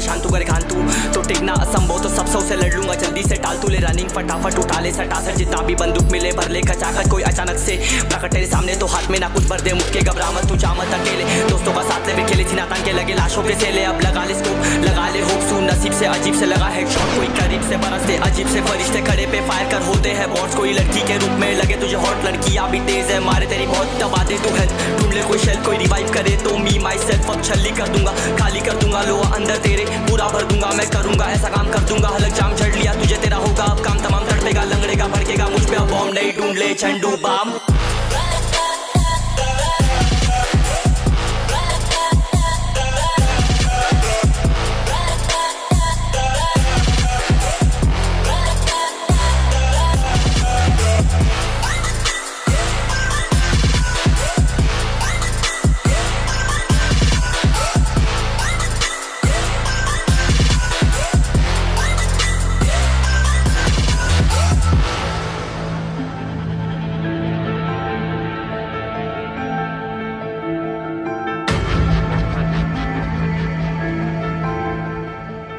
परेशान तू करे खान तू तो टिकना असंभव तो सब सौ से लड़ लूंगा जल्दी से टाल तू ले रनिंग फटाफट उठा ले सटासट जितना भी बंदूक मिले भर ले खचाखट कोई अचानक से प्रकट तेरे सामने तो हाथ में ना कुछ भर दे मुक्के घबरा मत तू जा मत अकेले दोस्तों का साथ ले भी खेले थी नातान के लगे लाशों के सेले अब लगा ले स्कोप लगा ले होप सू नसीब से अजीब से लगा हेडशॉट कोई करीब से बरसते अजीब से फरिश्ते खड़े पे फायर कर होते हैं बॉट्स कोई लड़की के रूप में लगे तुझे हॉट लड़कियां भी तेज है मारे तेरी बहुत दबा दे तू हेल्थ ढूंढ ले कोई शेल कोई रिवाइव करे तो मी माई सेल्फ अब छल्ली कर दूंगा खाली कर दूंगा लो अंदर तेरे पूरा भर दूंगा मैं करूंगा ऐसा काम कर दूंगा हलक जाम झड़ लिया तुझे तेरा होगा अब काम तमाम तड़पेगा लंगड़ेगा भड़केगा मुझ पे अब बॉम्ब नहीं ढूंढ ले झंडू balm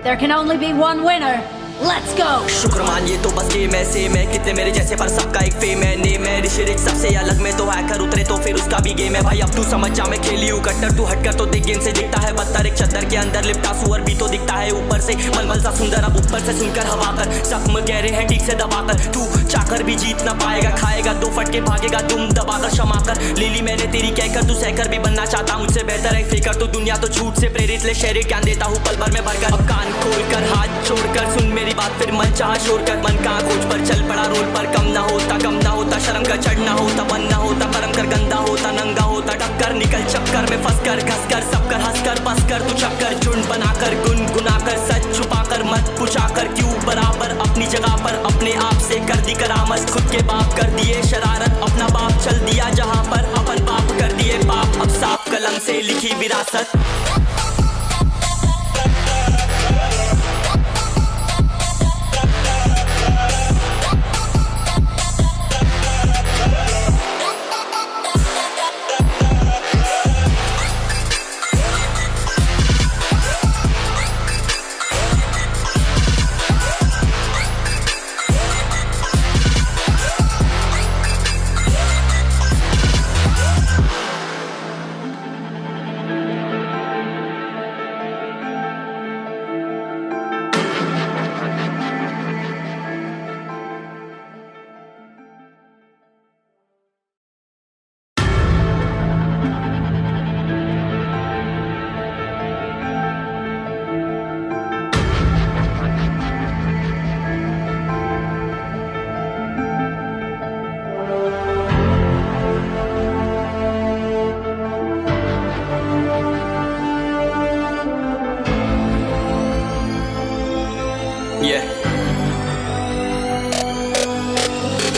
There can only be one winner. Let's go. शुक्र मान ये तो बस गेम ऐसे मैं कितने मेरे जैसे पर सबका एक फेम है नेम है ऋषि सबसे अलग में तो हैकर उतरे तो फिर उसका भी गेम है भाई अब तू समझ जा मैं खेली हूँ कट्टर तू हटकर तो देख गेम से दिखता है बत्तर एक चद्दर के अंदर लिपटा सुअर भी तो दिखता है ऊपर से मलमल सा सुंदर अब ऊपर से सुनकर हवा कर जख्म गहरे हैं ठीक से दबाकर तू चाकर भी जीत ना पाएगा खाएगा दो फटके भागेगा तुम दबाकर क्षमा कर ले ली मैंने तेरी कहकर तू सहकर भी बनना चाहता मुझसे बेहतर है फेकर तो दुनिया तो झूठ से प्रेरित ले शेर ज्ञान देता हूँ पल भर में भरकर अब कान खोलकर हाथ छोड़कर सुन मेरी बात फिर मन चाह शोर कर मन कहाँ खोज पर चल पड़ा रोल पर कम ना होता शर्म कर चढ़ना होता बन ना होता कर्म कर गंदा होता नंगा होता टक्कर निकल चक्कर में फंस कर घस कर सब कर हंस कर बस कर तू चक्कर झुंड बनाकर गुनगुनाकर सच छुपाकर मत पूछाकर क्यों बराबर अपनी जगह पर अपने आप से कर दी करामत खुद के बाप कर दिए शरारत अपना बाप चल दिया जहाँ पर अपन बाप कर दिए बाप अब साफ कलम से लिखी विरासत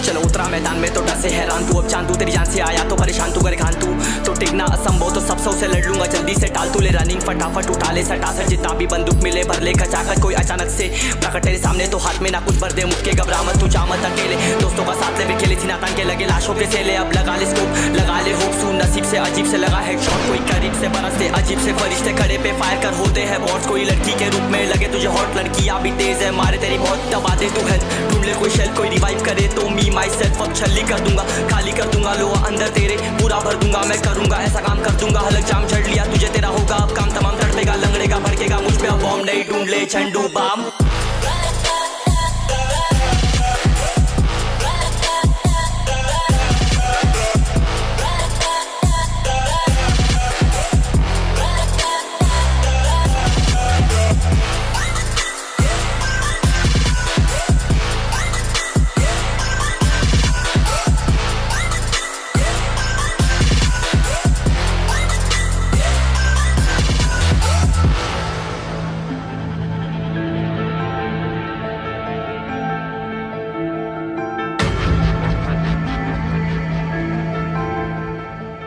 चलो उतरा मैदान में तो डर से हैरान तू अब चांद तू तेरी जान से आया तो परेशान तू करे खान तू तो टिकना असंभव तो सब सौ से लड़ लूंगा जल्दी से टाल तू ले रनिंग फटाफट उठा ले सटासट जितना भी बंदूक मिले भर ले खचाखट कोई अचानक से प्रकट तेरे सामने तो हाथ में ना कुछ भर दे मुक्के घबरा मत तू जा मत अकेले दोस्तों का साथ ले भी खेले थी नातान के लगे लाशों के सेले अब लगा ले स्कोप लगा ले होप सू नसीब से अजीब से लगा हेडशॉट कोई करीब से बरसते अजीब से फरिश्ते खड़े पे फायर कर होते हैं बॉट्स कोई लड़की के रूप में लगे तुझे हॉट लड़कियां भी तेज है मारे तेरी बहुत दबा दे तू हेल्थ ढूंढ ले कोई शेल कोई रिवाइव करे तो मी माई सेल्फ अब छल्ली कर दूंगा खाली कर दूंगा लो अंदर तेरे पूरा भर दूंगा मैं करूंगा ऐसा काम कर दूंगा हलक जाम झड़ लिया तुझे तेरा होगा अब काम तमाम तड़पेगा लंगड़ेगा भड़केगा मुझ पे अब बॉम्ब नहीं ढूंढ ले झंडू balm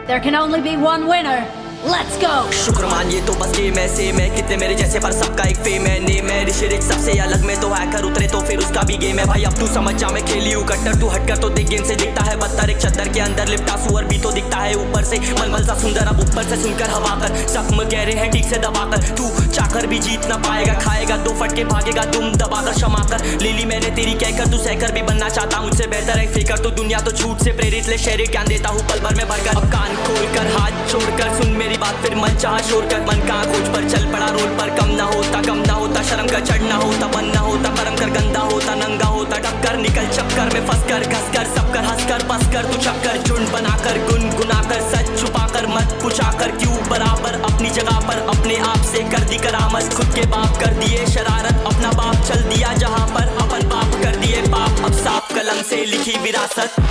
There can only be one winner. Let's go. शुक्र मान ये तो बस गेम है सेम है कितने मेरे जैसे पर सबका एक फेम है नेम है ऋषिरिक सबसे अलग में तो हैकर उतरे तो फिर उसका भी गेम है भाई अब तू समझ जा मैं खेली हूँ कट्टर तू हटकर तो देख गेम से दिखता है बदतर एक चद्दर के अंदर लिपटा सुअर भी तो दिखता है ऊपर से मलमल सा सुंदर अब ऊपर से सुनकर हवा कर जख्म गहरे हैं ठीक से दबाकर तू चाकर भी जीत ना पाएगा खाएगा दो फटके भागेगा तुम दबाकर क्षमा कर ले ली मैंने तेरी कहकर तू सहकर भी बनना चाहता मुझसे बेहतर है फेकर तो दुनिया तो झूठ से प्रेरित ले शेरे ज्ञान देता हूँ पल भर में भरकर अब कान खोलकर हाथ छोड़कर सुन मेरी बात फिर मन चाह शोर कर मन कहाँ खोज पर चल पड़ा रोड पर कम ना होता शर्म का चढ़ना होता बनना होता कर्म कर गंदा होता नंगा होता टक्कर निकल चक्कर में फंस कर घस कर सब कर हंस कर बस कर तू चक्कर झुंड बनाकर गुनगुनाकर सच छुपाकर मत पूछाकर क्यों बराबर अपनी जगह पर अपने आप से कर दी करामत खुद के बाप कर दिए शरारत अपना बाप चल दिया जहाँ पर अपन बाप कर दिए बाप अब साफ कलम से लिखी विरासत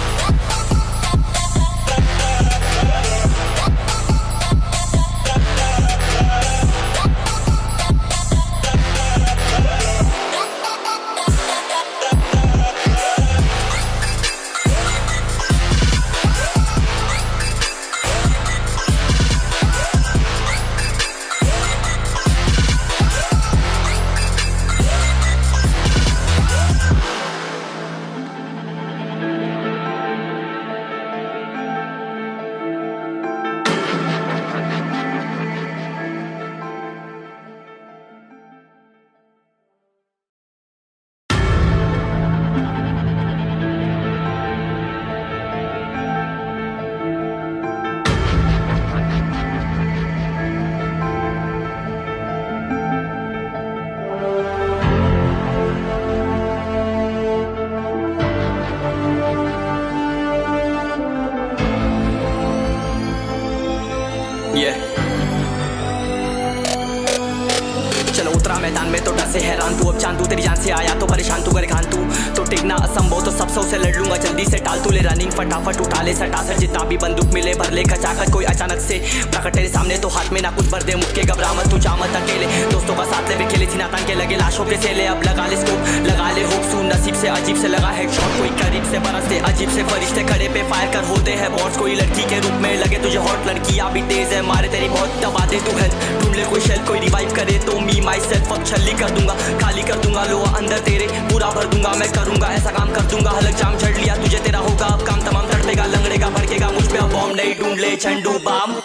चलो उतरा मैदान में तो डर से हैरान तू अब चांद तू तेरी जान से आया तो परेशान तू कर खान तू तो टिकना असंभव तो सब सौ से लड़ लूंगा जल्दी से टाल तू ले रनिंग फटाफट उठा ले सटा सर जितना भी बंदूक मिले भर ले खचाकर कोई अचानक से प्रकट तेरे सामने तो हाथ में ना कुछ भर दे मुक्के घबरा मत तू जा मत अकेले दोस्तों का साथ ले भी खेले थी नातान के लगे लाशों के सेले अब लगा ले स्कोप लगा ले होप सू नसीब से अजीब से लगा हेडशॉट कोई करीब से बरसते अजीब से फरिश्ते खड़े पे फायर कर होते हैं बॉट्स कोई लड़की के रूप में लगे तुझे हॉट लड़कियां भी तेज है मारे तेरी बहुत दबा दे तू हेल्थ ढूंढ ले कोई शेल कोई रिवाइव करे तो मी माई सेल्फ अब छल्ली कर दूंगा खाली कर दूंगा लोहा अंदर तेरे पूरा भर दूंगा मैं करूंगा ऐसा काम कर दूंगा हलक जाम चढ़ लिया तुझे तेरा होगा अब काम तमाम तड़पेगा लंगड़ेगा भड़केगा मुझ पे अब बॉम्ब नहीं ढूंढ ले झंडू balm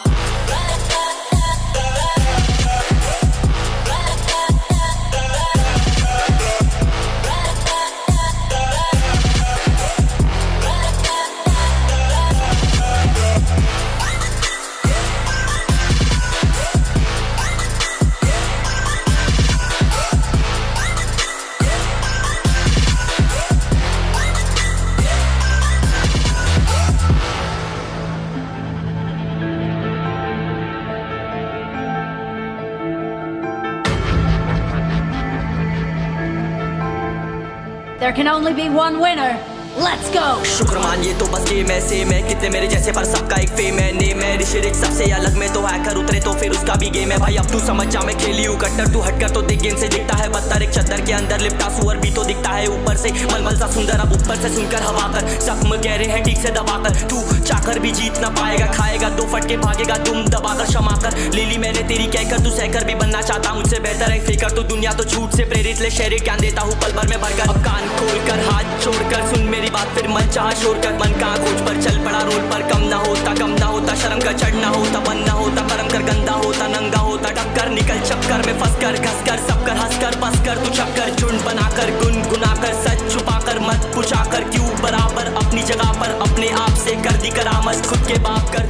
There can only be one winner. Let's go. शुक्र मान ये तो बस गेम है सेम है कितने मेरे जैसे पर सबका एक फेम है नेम है ऋषिरिक सबसे अलग में तो हैकर उतरे तो फिर उसका भी गेम है भाई अब तू समझ जा मैं खेली हूँ कट्टर तू हटकर तो देख गेम से दिखता है बदतर एक चद्दर के अंदर लिपटा सुअर भी तो दिखता है ऊपर से मलमल सा सुंदर अब ऊपर से सुनकर हवा कर जख्म गहरे हैं ठीक से दबाकर तू चाकर भी जीत ना पाएगा खाएगा दो फटके भागेगा तुम दबाकर क्षमा कर ले ली मैंने तेरी कहकर तू सहकर भी बनना चाहता मुझसे बेहतर है फेकर तो दुनिया तो झूठ से प्रेरित ले शेरे ज्ञान देता हूँ पल भर में भरकर अब कान खोलकर हाथ छोड़कर सुन मेरी बात फिर मन चाह शोर कर मन कहाँ खोज पर चल पड़ा रोड पर कम ना होता शर्म का चढ़ना होता बनना होता कर्म कर गंदा होता नंगा होता टक्कर निकल चक्कर में फंस कर घस कर सब कर हंस कर बस कर तू चक्कर झुंड बनाकर गुनगुनाकर सच छुपाकर मत पूछाकर क्यों बराबर अपनी जगह पर अपने आप से कर दी करामत खुद के बाप कर